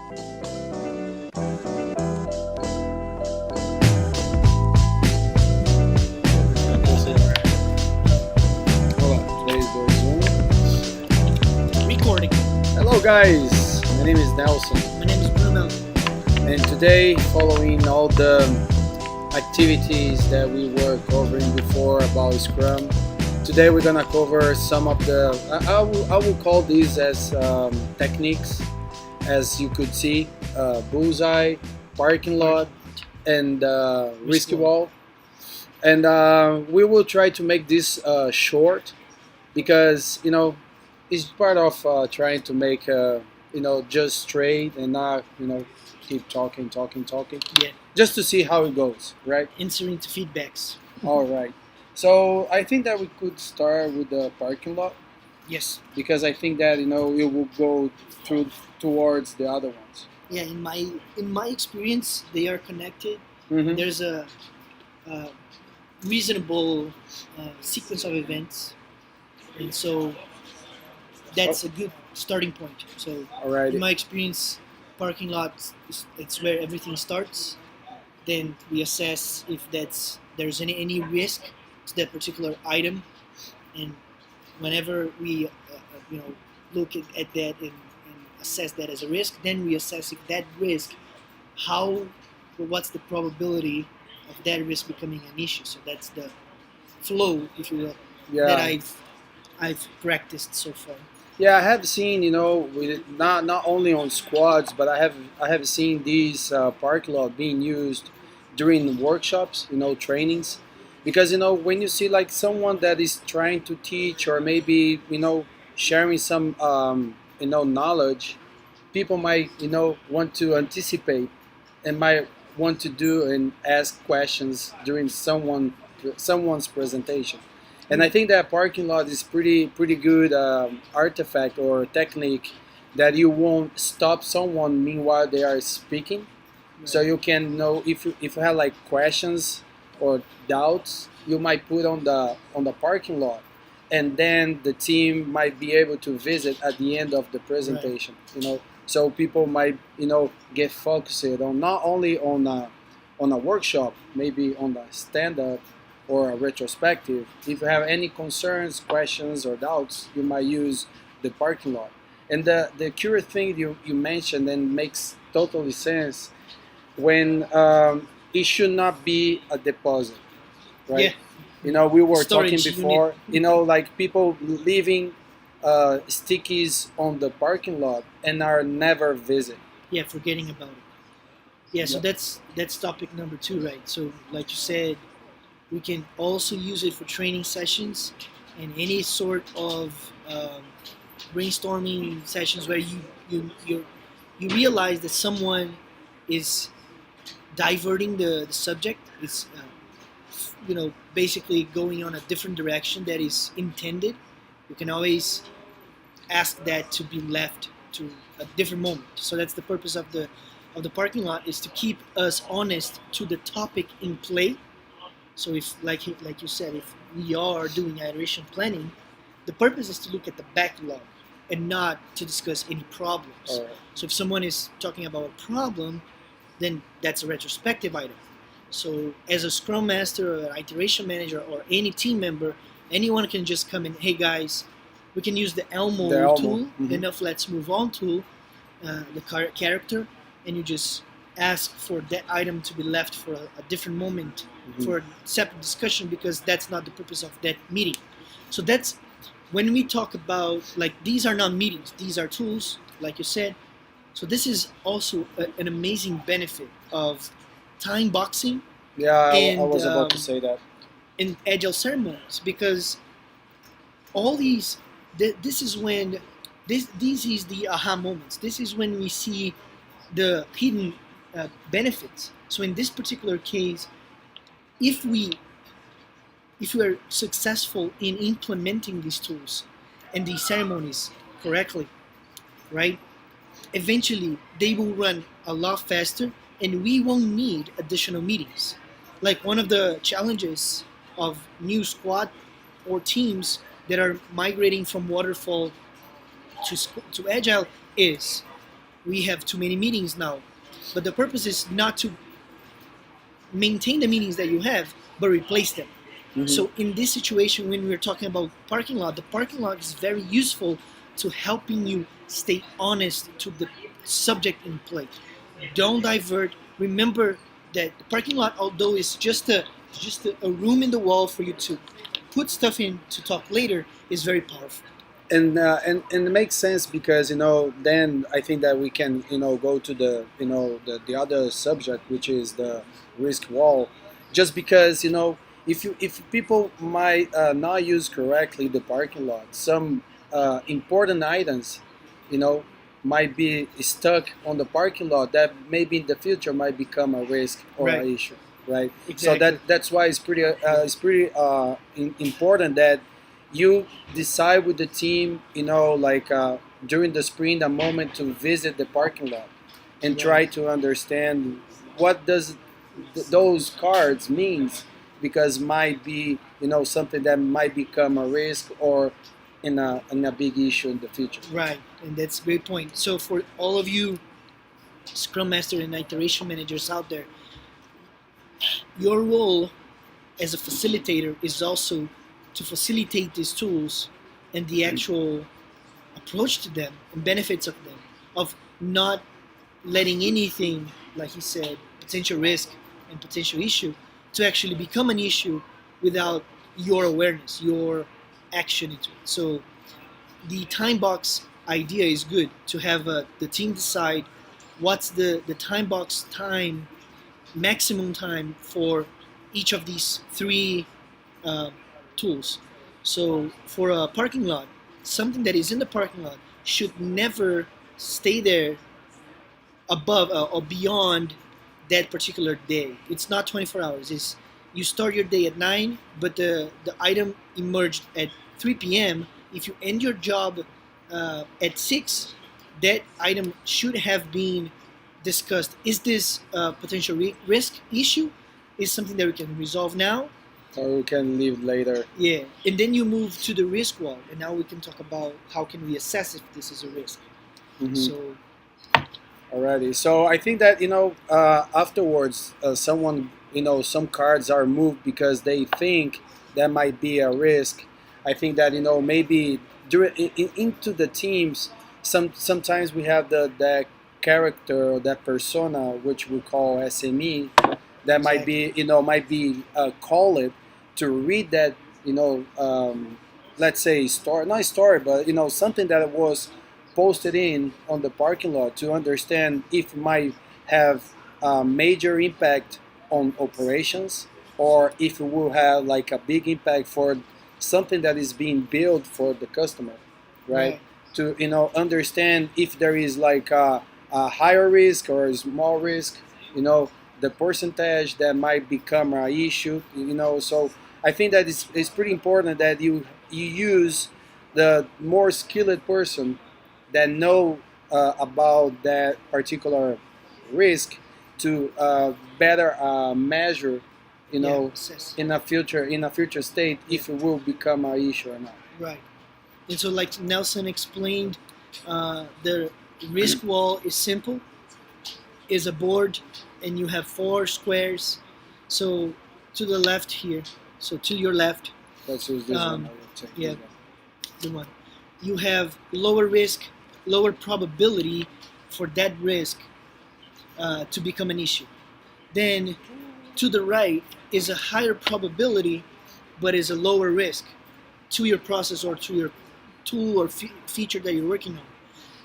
Recording. Hello guys, my name is Nelson, My name is Bruno. and today, following all the activities that we were covering before about Scrum, today we're gonna cover some of the I will call these as techniques, as you could see, Bullseye, parking lot, and risky wall, and we will try to make this short because it's part of trying to make just straight and not keep talking Yeah. just to see how it goes, right? Answering to feedbacks. All right. So I think that we could start with the parking lot Yes. because I think that it will go through towards the other ones. Yeah. In my experience, they are connected. Mm-hmm. There's a reasonable sequence of events, and so that's a good starting point. So All right. in my experience, parking lot it's where everything starts. Then we assess if there's any risk to that particular item, and whenever we look at that and assess that as a risk, then we assess if that risk, what's the probability of that risk becoming an issue. So that's the flow, if you will, that Yeah. I've practiced so far. Yeah, I have seen, with not only on squads, but I have seen these parking lot being used during workshops, trainings, because when you see like someone that is trying to teach or maybe sharing some knowledge, people might want to anticipate and might want to do and ask questions during someone's presentation. And I think that parking lot is pretty good artifact or technique that you won't stop someone meanwhile they are speaking. So you can know if you have like questions or doubts, you might put on the parking lot, and then the team might be able to visit at the end of the presentation. So people might get focused on not only on a workshop, maybe on the stand up or a retrospective. If you have any concerns, questions, or doubts, you might use the parking lot. And the curious thing you mentioned and makes totally sense when it should not be a deposit, right? Yeah. We were Storage talking before, unit. like people leaving stickies on the parking lot and are never visit. Yeah, forgetting about it. Yeah, so Yeah. that's topic number 2, right? So like you said, we can also use it for training sessions and any sort of brainstorming sessions where you realize that someone is diverting the subject. It's basically going on a different direction that is intended. You can always ask that to be left to a different moment. So that's the purpose of the parking lot, is to keep us honest to the topic in play. So if, like you said, if we are doing iteration planning, the purpose is to look at the backlog and not to discuss any problems. All right. So if someone is talking about a problem, then that's a retrospective item. So as a Scrum Master or an iteration manager or any team member, anyone can just come in, hey guys, we can use the Elmo The Elmo. tool, Mhm. enough let's move on tool, the character, and you just ask for that item to be left for a different moment, Mhm. for a separate discussion, because that's not the purpose of that meeting. So that's when we talk about, like, these are not meetings, these are tools, like you said. So this is also an amazing benefit of time boxing Yeah, I And, was about to say that. in Agile ceremonies, because all these, this is when, this is the aha moments. This is when we see the hidden benefits. So in this particular case, if we are successful in implementing these tools and these ceremonies correctly, right? Eventually, they will run a lot faster, and we won't need additional meetings. Like, one of the challenges of new squad or teams that are migrating from waterfall to Agile is we have too many meetings now. But the purpose is not to maintain the meetings that you have, but replace them. Mm-hmm. So in this situation, when we're talking about parking lot, the parking lot is very useful to helping you stay honest to the subject in play. Don't divert. Remember that the parking lot, although it's just a room in the wall for you to put stuff in to talk later, is very powerful. And it makes sense because then I think that we can go to the other subject, which is the risk wall, just because if people might not use correctly the parking lot, some important items you know might be stuck on the parking lot that maybe in the future might become a risk or Right. an issue, right? So Exactly. that's why it's pretty important that you decide with the team, like during the sprint, a moment to visit the parking lot and try Right. to understand what does those cards means, because might be something that might become a risk or in a big issue in the future. Right, and that's a great point. So for all of you Scrum Master and iteration managers out there, your role as a facilitator is also to facilitate these tools and the actual approach to them and benefits of them, of not letting anything, like he said, potential risk and potential issue, to actually become an issue without your awareness, your action into it. So the time box idea is good to have the team decide what's the time box time, maximum time for each of these three uh, tools. So for a parking lot, something that is in the parking lot should never stay there above or beyond that particular day. It's not 24 hours. It's you start your day at 9, but the item emerged at 3 p.m. If you end your job at 6, that item should have been discussed. Is this a potential risk issue? Is something that we can resolve now? Or we can leave later. Yeah, and then you move to the risk wall, and now we can talk about how can we assess if this is a risk. Mm-hmm. So Alrighty. So I think that afterwards, some cards are moved because they think that might be a risk. I think that maybe into the teams, sometimes we have that character or that persona which we call SME, that might be called to read that let's say story, not story, but something that was posted in on the parking lot, to understand if it might have a major impact on operations, or if it will have like a big impact for something that is being built for the customer, right? right. To understand if there is like a higher risk or a small risk, the percentage that might become an issue, so I think that it's pretty important that you use the more skilled person that know about that particular risk to better measure, Assess. in a future state, if it will become an issue or not. Right. And so, like Nelson explained, the risk wall is simple. Is a board, and you have 4 squares. So to the left here. So to your left, Let's use this one. Um, I will take yeah. this one. the one you have lower risk, lower probability for that risk to become an issue. Then to the right is a higher probability, but is a lower risk to your process or to your tool or feature that you're working on.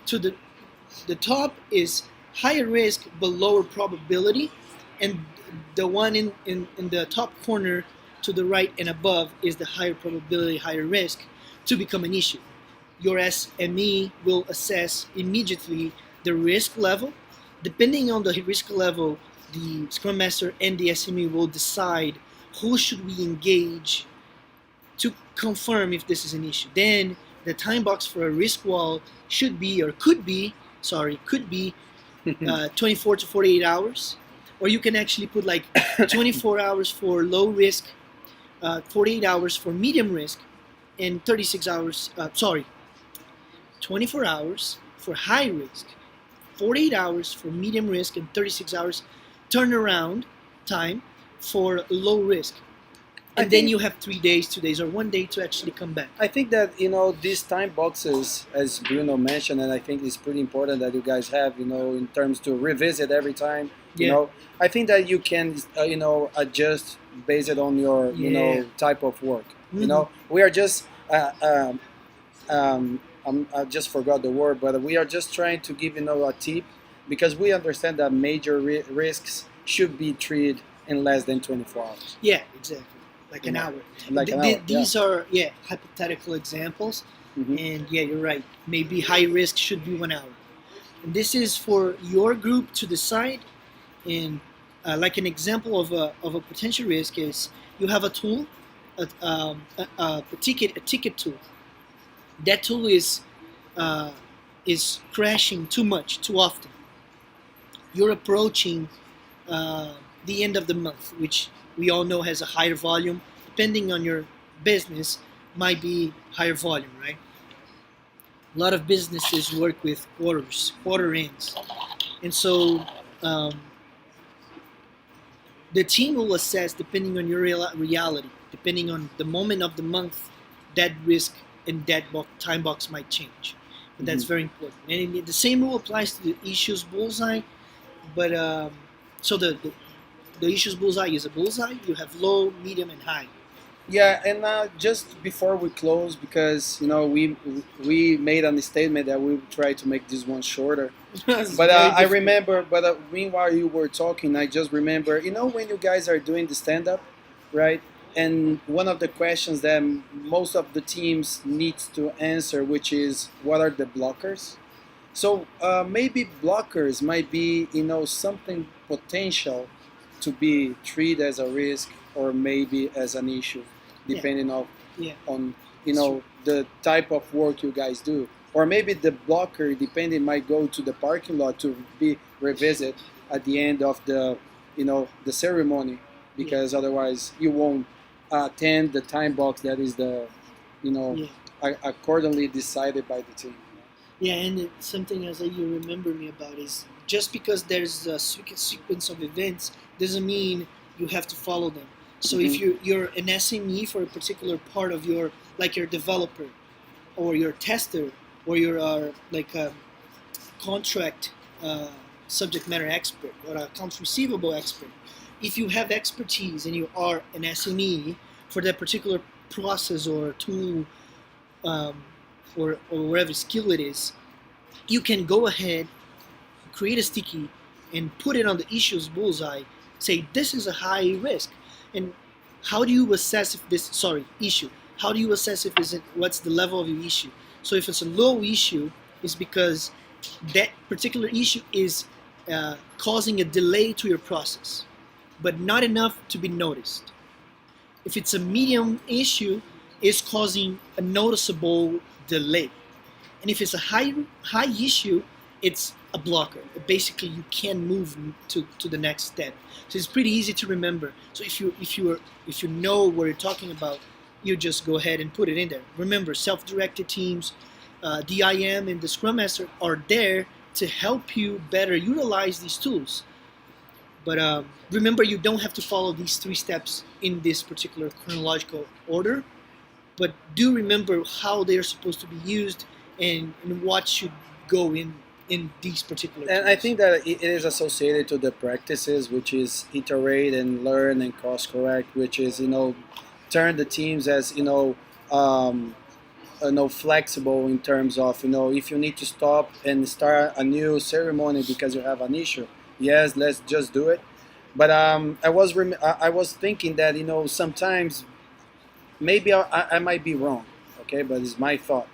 To the top is higher risk but lower probability, and the one in the top corner to the right and above is the higher probability, higher risk to become an issue. Your SME will assess immediately the risk level. Depending on the risk level, the Scrum Master and the SME will decide who should we engage to confirm if this is an issue. Then the time box for a risk wall should be, or could be, 24 to 48 hours. Or you can actually put like 24 hours for low risk, 48 hours for medium risk, and 36 hours, 24 hours for high risk, 48 hours for medium risk and 36 hours turnaround time for low risk. And then you have 3 days, 2 days, or 1 day to actually come back. I think that these time boxes, as Bruno mentioned, and I think it's pretty important that you guys have, in terms to revisit every time. Yeah. I think that you can, adjust based on your, type of work. Mhm. We are just, I just forgot the word, but we are just trying to give, a tip, because we understand that major risks should be treated in less than 24 hours. Yeah, exactly. Like an know, hour. Like an hour. These are hypothetical examples, Mhm. and you're right. Maybe high risk should be 1 hour. And this is for your group to decide. And like an example of a potential risk is you have a tool, a ticket tool. That tool uh, is crashing too much, too often. You're approaching the end of the month, which we all know has a higher volume. Depending on your business, might be higher volume, right? A lot of businesses work with quarter ends, and so um, the team will assess depending on your reality, depending on the moment of the month, that risk and that time box might change. But that's very important. And the same rule applies to the issues bullseye. But so the issues bullseye is a bullseye. You have low, medium, and high. Yeah, and just before we close, because we made a statement that we would try to make this one shorter. But I remember, meanwhile you were talking, I just remember, when you guys are doing the stand up, right? And one of the questions that most of the teams needs to answer, which is what are the blockers? So maybe blockers might be, something potential to be treated as a risk or maybe as an issue, depending on the type of work you guys do. Or maybe the blocker, depending, might go to the parking lot to be revisited at the end of the ceremony, because otherwise you won't attend the time box that is accordingly decided by the team. Yeah, and something else that you remember me about is just because there's a sequence of events doesn't mean you have to follow them. So if you're an SME for a particular part of like your developer or your tester or you're like a contract subject matter expert or a accounts receivable expert, if you have expertise and you are an SME for that particular process or tool, or whatever skill it is, you can go ahead, create a sticky, and put it on the issues bullseye. Say this is a high risk, and how do you assess if this issue? How do you assess if what's the level of your issue? So if it's a low issue, it's because that particular issue is causing a delay to your process, but not enough to be noticed. If it's a medium issue, it's causing a noticeable delay. And if it's a high issue, it's a blocker. Basically, you can move to the next step. So it's pretty easy to remember. So if you know what you're talking about, you just go ahead and put it in there. Remember, self-directed teams, DIM, and the Scrum Master are there to help you better utilize these tools. But remember, you don't have to follow these 3 steps in this particular chronological order. But do remember how they are supposed to be used and what should go in these particular tools. And I think that it is associated to the practices, which is iterate and learn and cross correct, which is turn the teams as flexible in terms of if you need to stop and start a new ceremony because you have an issue, yes, let's just do it. But I was thinking that sometimes maybe I might be wrong, okay, but it's my thought.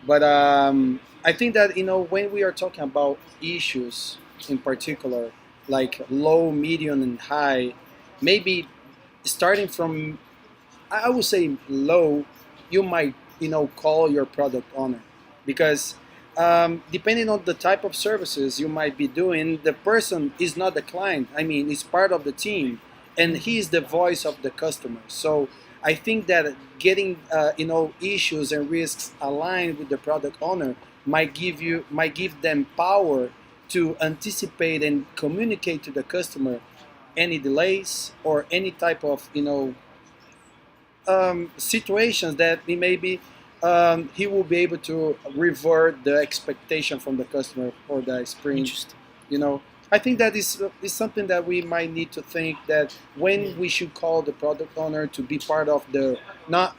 But I think that when we are talking about issues in particular, like low, medium, and high, maybe starting from, I would say low, you might call your product owner, because depending on the type of services you might be doing, the person is not the client. I mean, he's part of the team, and he is the voice of the customer. So I think that getting issues and risks aligned with the product owner might give them power to anticipate and communicate to the customer any delays or any type of situations that maybe he will be able to revert the expectation from the customer for the sprint. Interesting. I think that is something that we might need to think that when we should call the product owner to be part of not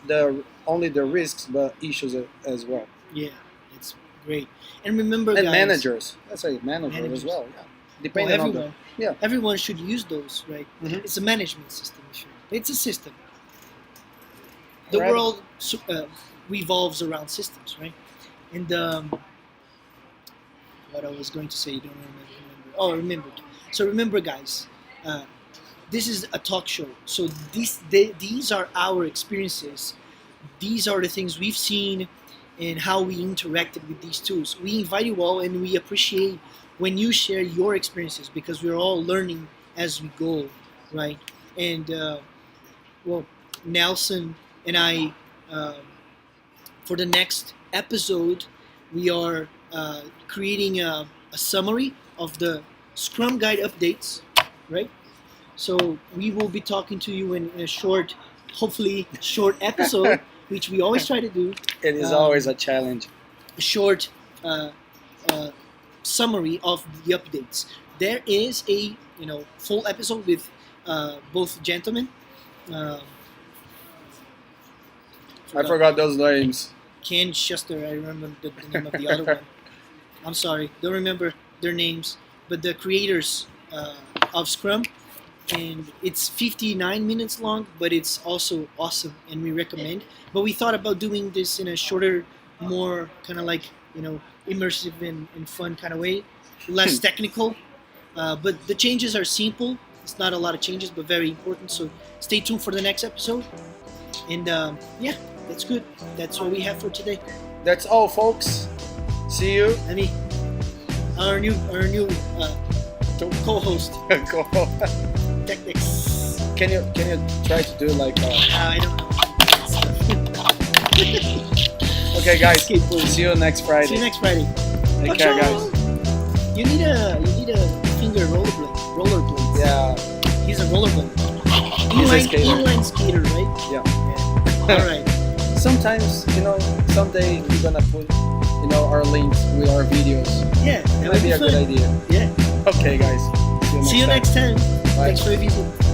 only the risks but issues as well. Yeah, it's great. And remember, and guys, managers. Let's say managers as well. Yeah. Depending on everyone, everyone should use those, right? Mm-hmm. It's a management system. It's a system. The Right. world revolves around systems, right? And what I was going to say, you don't remember. Oh, remembered. So remember, guys, this is a talk show. So these are our experiences. These are the things we've seen and how we interacted with these tools. We invite you all, and we appreciate when you share your experiences, because we're all learning as we go, right? And well, Nelson and I, for the next episode, we are creating a summary of the Scrum Guide updates, right? So we will be talking to you in a short, hopefully short episode, which we always try to do. It is always a challenge. A short summary of the updates. There is a full episode with both gentlemen. I forgot those names. Ken Schuster, I remember the name of the other one. I'm sorry, don't remember their names, but the creators of Scrum, and it's 59 minutes long, but it's also awesome, and we recommend. But we thought about doing this in a shorter, more kind of like immersive and fun kind of way, less technical. But the changes are simple. It's not a lot of changes, but very important. So stay tuned for the next episode. And yeah, that's good. That's what we have for today. That's all, folks. See you. I mean, our new co-host, Technics. Can you try to do like? I don't know. Okay, guys. Okay, boys. See you next Friday. See you next Friday. Take care, guys. You need a finger rollerblade. Yeah. He's a rollerblade. He's a skater. Inline skater, right? Yeah. All right. Sometimes, someday we're gonna put, our links with our videos. Yeah, That might be a good idea. Yeah. Okay, guys. See you next time. Bye. Thanks for the visit.